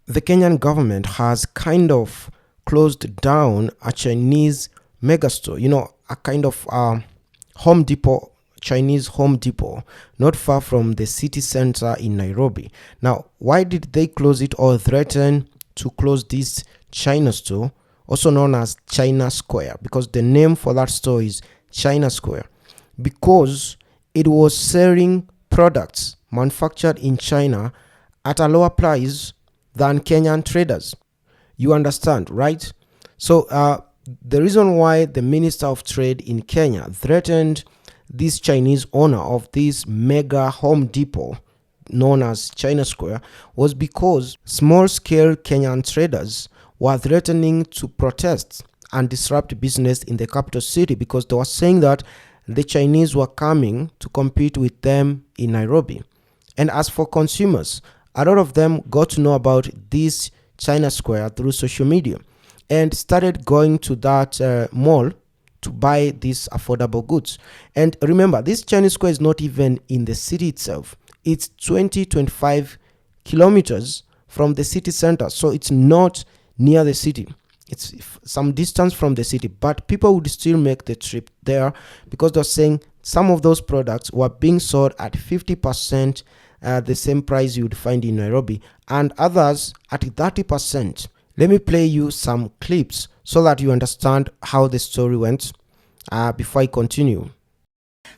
the Kenyan government has kind of closed down a Chinese megastore, a kind of Home Depot, Chinese Home Depot, not far from the city center in Nairobi. Now, why did they close it or threaten to close this China store, also known as China Square? Because the name for that store is China Square. Because it was selling products manufactured in China at a lower price than Kenyan traders. You understand, right? So the reason why the Minister of Trade in Kenya threatened this Chinese owner of this mega Home Depot known as China Square was because small-scale Kenyan traders were threatening to protest and disrupt business in the capital city because they were saying that the Chinese were coming to compete with them in Nairobi. And as for consumers, a lot of them got to know about this China Square through social media and started going to that mall to buy these affordable goods. And remember, this China Square is not even in the city itself. It's 25 kilometers from the city center. So it's not near the city. It's some distance from the city, but people would still make the trip there because they're saying some of those products were being sold at 50% the same price you would find in Nairobi, and others at 30%. Let me play you some clips so that you understand how the story went before I continue.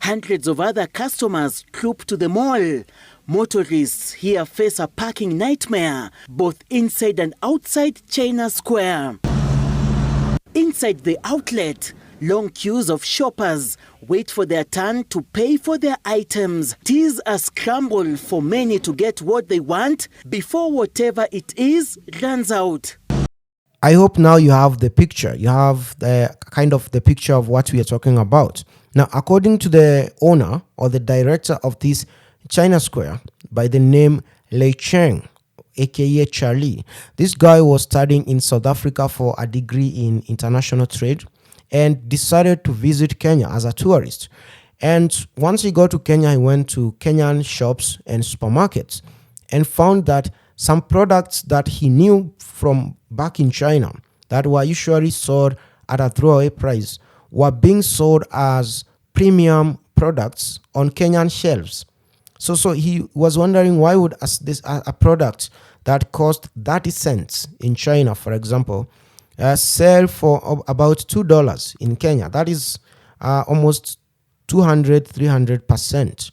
Hundreds of other customers troop to the mall. Motorists here face a parking nightmare, both inside and outside China Square. Inside the outlet, long queues of shoppers wait for their turn to pay for their items. It is a scramble for many to get what they want before whatever it is runs out. I hope now you have the picture. You have the kind of the picture of what we are talking about. Now, according to the owner or the director of this China Square by the name Lei Cheng, aka Charlie, this guy was studying in South Africa for a degree in international trade and decided to visit Kenya as a tourist. And once he got to Kenya, he went to Kenyan shops and supermarkets and found that some products that he knew from back in China that were usually sold at a throwaway price were being sold as premium products on Kenyan shelves. So he was wondering why would a product that cost 30 cents in China, for example, sell for about $2 in Kenya. That is almost 300%.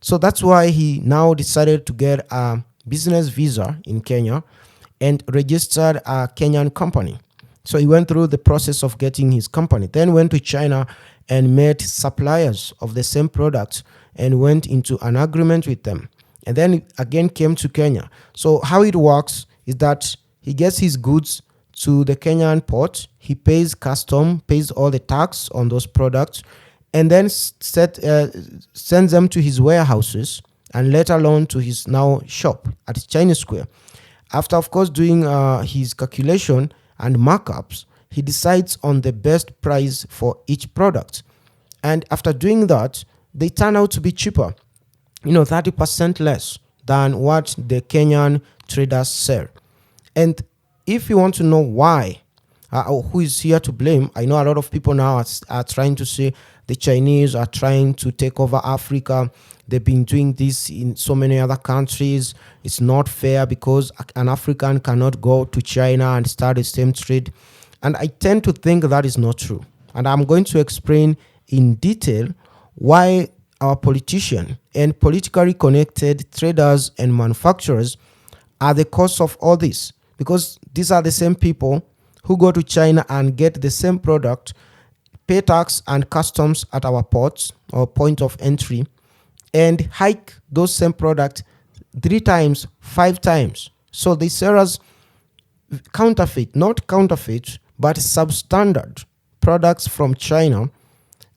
So that's why he now decided to get a business visa in Kenya and registered a Kenyan company. So he went through the process of getting his company, then went to China and met suppliers of the same product and went into an agreement with them. And then again came to Kenya. So how it works is that he gets his goods to the Kenyan port, he pays custom, pays all the tax on those products, and then sends them to his warehouses and later on to his now shop at China Square. After, of course, doing his calculation and markups, he decides on the best price for each product. And after doing that, they turn out to be cheaper, 30% less than what the Kenyan traders sell. And if you want to know why, or who is here to blame, I know a lot of people now are trying to say the Chinese are trying to take over Africa. They've been doing this in so many other countries. It's not fair because an African cannot go to China and start the same trade. And I tend to think that is not true. And I'm going to explain in detail why our politicians and politically connected traders and manufacturers are the cause of all this. Because these are the same people who go to China and get the same product, pay tax and customs at our ports or point of entry, and hike those same products 3 times, 5 times. So they sell us not counterfeit, but substandard products from China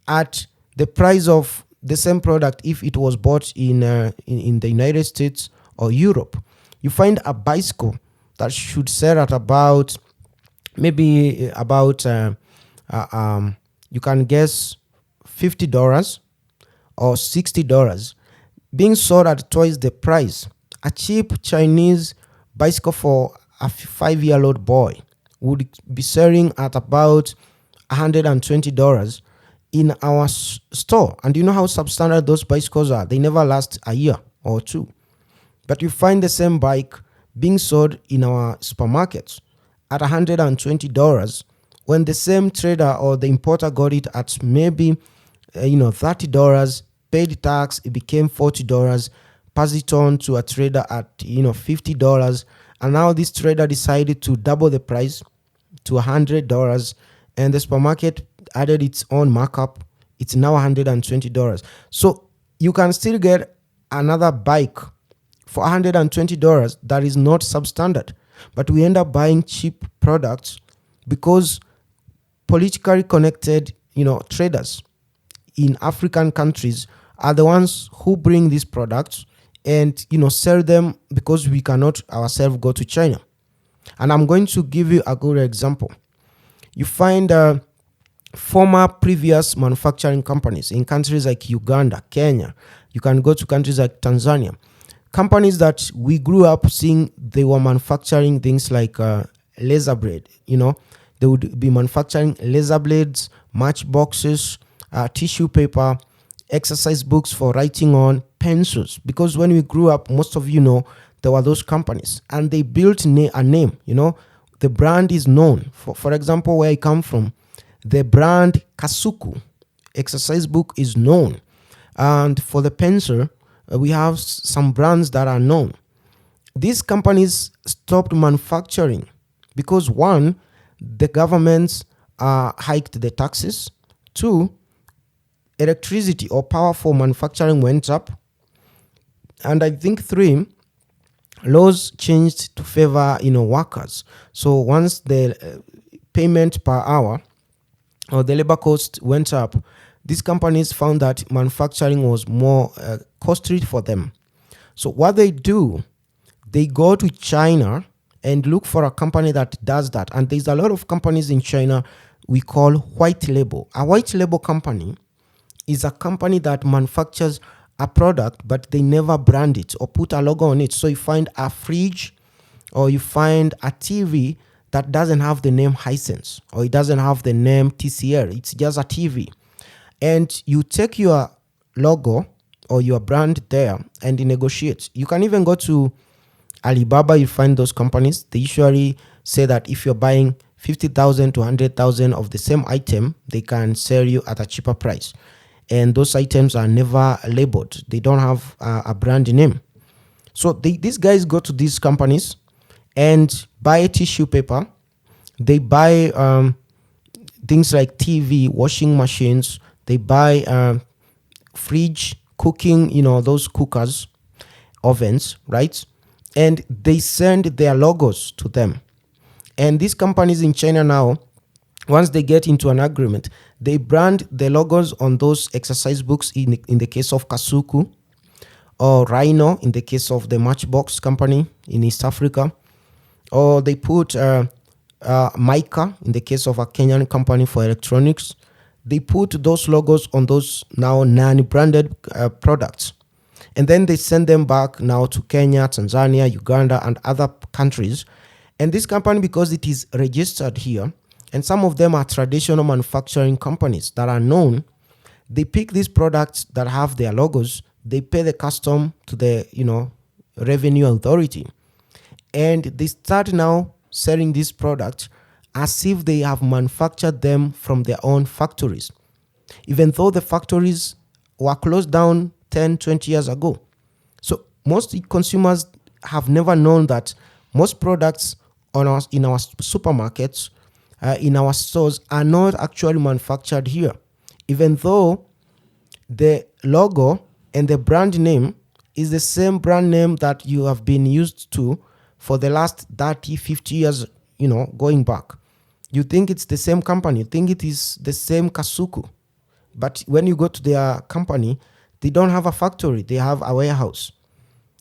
at the price of the same product if it was bought in the United States or Europe. You find a bicycle that should sell at about you can guess $50 or $60 being sold at twice the price. A cheap Chinese bicycle for a 5-year-old boy would be selling at about $120 in our store. And you know how substandard those bicycles are. They never last a year or two. But you find the same bike being sold in our supermarkets at $120 when the same trader or the importer got it at maybe $30, paid tax, it became $40, passed it on to a trader at $50, and now this trader decided to double the price to $100, and the supermarket added its own markup. It's now $120. So you can still get another bike for $120 that is not substandard, but we end up buying cheap products because politically connected traders in African countries are the ones who bring these products and sell them because we cannot ourselves go to China. And I'm going to give you a good example. You find former previous manufacturing companies in countries like Uganda, Kenya. You can go to countries like Tanzania. Companies that we grew up seeing, they were manufacturing things like laser blade. They would be manufacturing laser blades, matchboxes, tissue paper, exercise books for writing on, pencils. Because when we grew up, most of there were those companies, and they built a name. The brand is known. For example, where I come from, the brand Kasuku exercise book is known, and for the pencil, we have some brands that are known. These companies stopped manufacturing because, one, the governments hiked the taxes. Two, electricity or power for manufacturing went up. And I think three, laws changed to favor workers. So once the payment per hour or the labor cost went up, these companies found that manufacturing was more costly for them. So what they do, they go to China and look for a company that does that. And there's a lot of companies in China we call white label. A white label company is a company that manufactures a product, but they never brand it or put a logo on it. So you find a fridge or you find a TV that doesn't have the name Hisense or it doesn't have the name TCL. It's just a TV. And you take your logo or your brand there and you negotiate. You can even go to Alibaba, you find those companies. They usually say that if you're buying 50,000 to 100,000 of the same item, they can sell you at a cheaper price. And those items are never labeled. They don't have a brand name. So these guys go to these companies and buy tissue paper. They buy things like TV, washing machines. They buy fridge, cooking, those cookers, ovens, right? And they send their logos to them. And these companies in China now, once they get into an agreement, they brand the logos on those exercise books in the case of Kasuku, or Rhino in the case of the Matchbox company in East Africa, or they put Mica in the case of a Kenyan company for electronics. They put those logos on those now non-branded products. And then they send them back now to Kenya, Tanzania, Uganda, and other countries. And this company, because it is registered here, and some of them are traditional manufacturing companies that are known, they pick these products that have their logos, they pay the custom to the, revenue authority. And they start now selling these products as if they have manufactured them from their own factories, even though the factories were closed down 10, 20 years ago. So most consumers have never known that most products in our supermarkets, in our stores, are not actually manufactured here, even though the logo and the brand name is the same brand name that you have been used to for the last 30, 50 years, going back. You think it's the same company, you think it is the same Kasuku. But when you go to their company, they don't have a factory, they have a warehouse.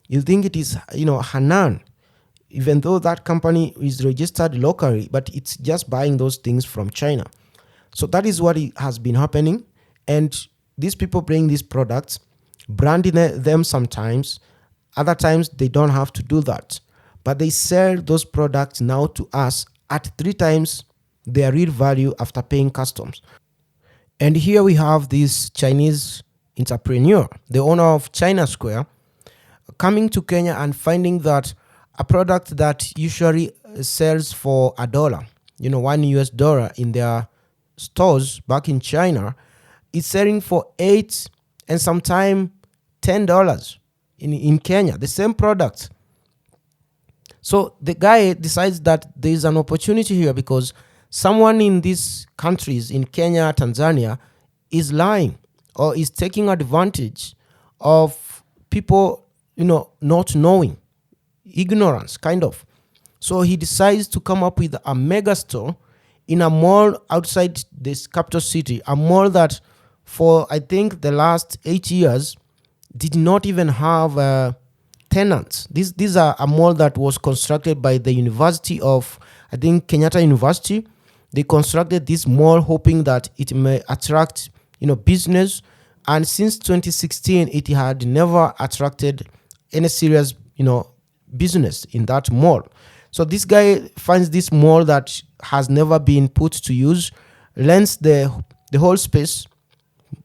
You think it is, Hanan, even though that company is registered locally, but it's just buying those things from China. So that is what has been happening. And these people bring these products, branding them sometimes. Other times they don't have to do that. but they sell those products now to us at 3 times their real value after paying customs. And here we have this Chinese entrepreneur, the owner of China Square, coming to Kenya and finding that a product that usually sells for $1, $1 in their stores back in China, is selling for $8 and sometimes $10 in Kenya, the same product. So the guy decides that there is an opportunity here because someone in these countries, in Kenya, Tanzania, is lying or is taking advantage of people, not knowing, ignorance, kind of. So he decides to come up with a mega store in a mall outside this capital city, a mall that for, I think, the last 8 years did not even have tenants. These are a mall that was constructed by the University of, I think, Kenyatta University. They constructed this mall hoping that it may attract, business. And since 2016, it had never attracted any serious, business in that mall. So this guy finds this mall that has never been put to use, rents the whole space,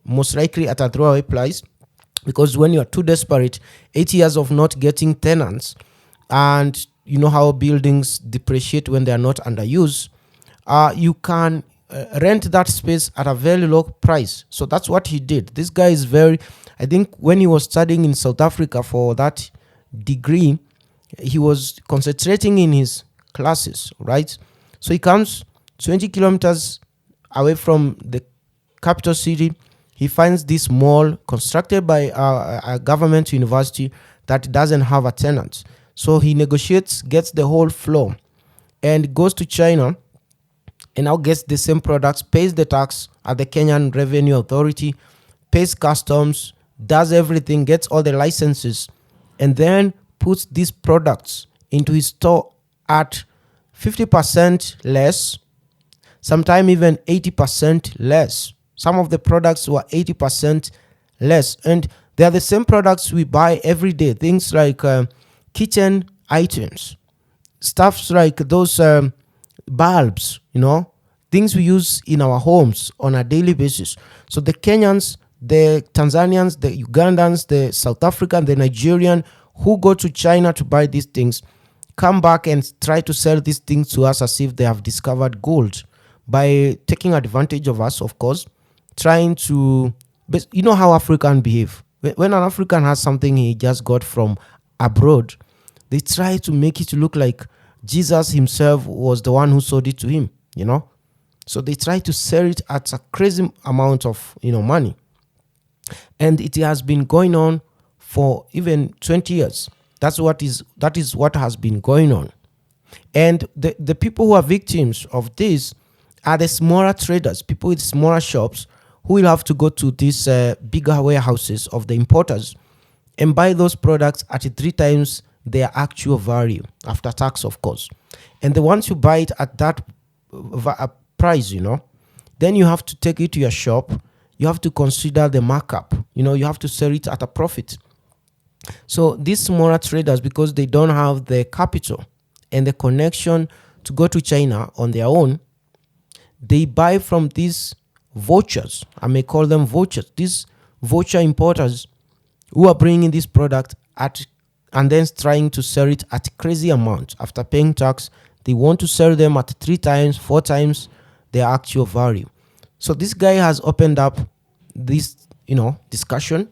most likely at a throwaway price, because when you are too desperate, 8 years of not getting tenants, and you know how buildings depreciate when they are not under use, you can rent that space at a very low price. So that's what he did. This guy is I think when he was studying in South Africa for that degree, he was concentrating in his classes, right? So he comes 20 kilometers away from the capital city. He finds this mall constructed by a government university that doesn't have a tenant. So he negotiates, gets the whole floor, and goes to China and now gets the same products, pays the tax at the Kenyan Revenue Authority, pays customs, does everything, gets all the licenses, and then puts these products into his store at 50% less, sometimes even 80% less. Some of the products were 80% less. And they are the same products we buy every day. Things like kitchen items, stuffs like those bulbs, things we use in our homes on a daily basis. So the Kenyans, the Tanzanians, the Ugandans, the South African, the Nigerian who go to China to buy these things come back and try to sell these things to us as if they have discovered gold by taking advantage of us, of course, trying to, how Africans behave. When an African has something he just got from abroad, they try to make it look like Jesus himself was the one who sold it to him, So they try to sell it at a crazy amount of, money. And it has been going on for even 20 years. That is what has been going on. And the people who are victims of this are the smaller traders, people with smaller shops who will have to go to these bigger warehouses of the importers and buy those products at 3 times their actual value, after tax, of course. And the ones who buy it at that price, then you have to take it to your shop. You have to consider the markup. You have to sell it at a profit. So these smaller traders, because they don't have the capital and the connection to go to China on their own, they buy from these vouchers. I may call them vouchers. These voucher importers who are bringing this product and then trying to sell it at crazy amount. After paying tax, they want to sell them at 3 times, 4 times their actual value. So this guy has opened up this, discussion.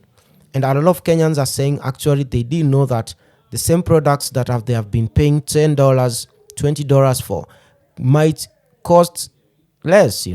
And a lot of Kenyans are saying actually they didn't know that the same products that they have been paying $10, $20 for might cost less,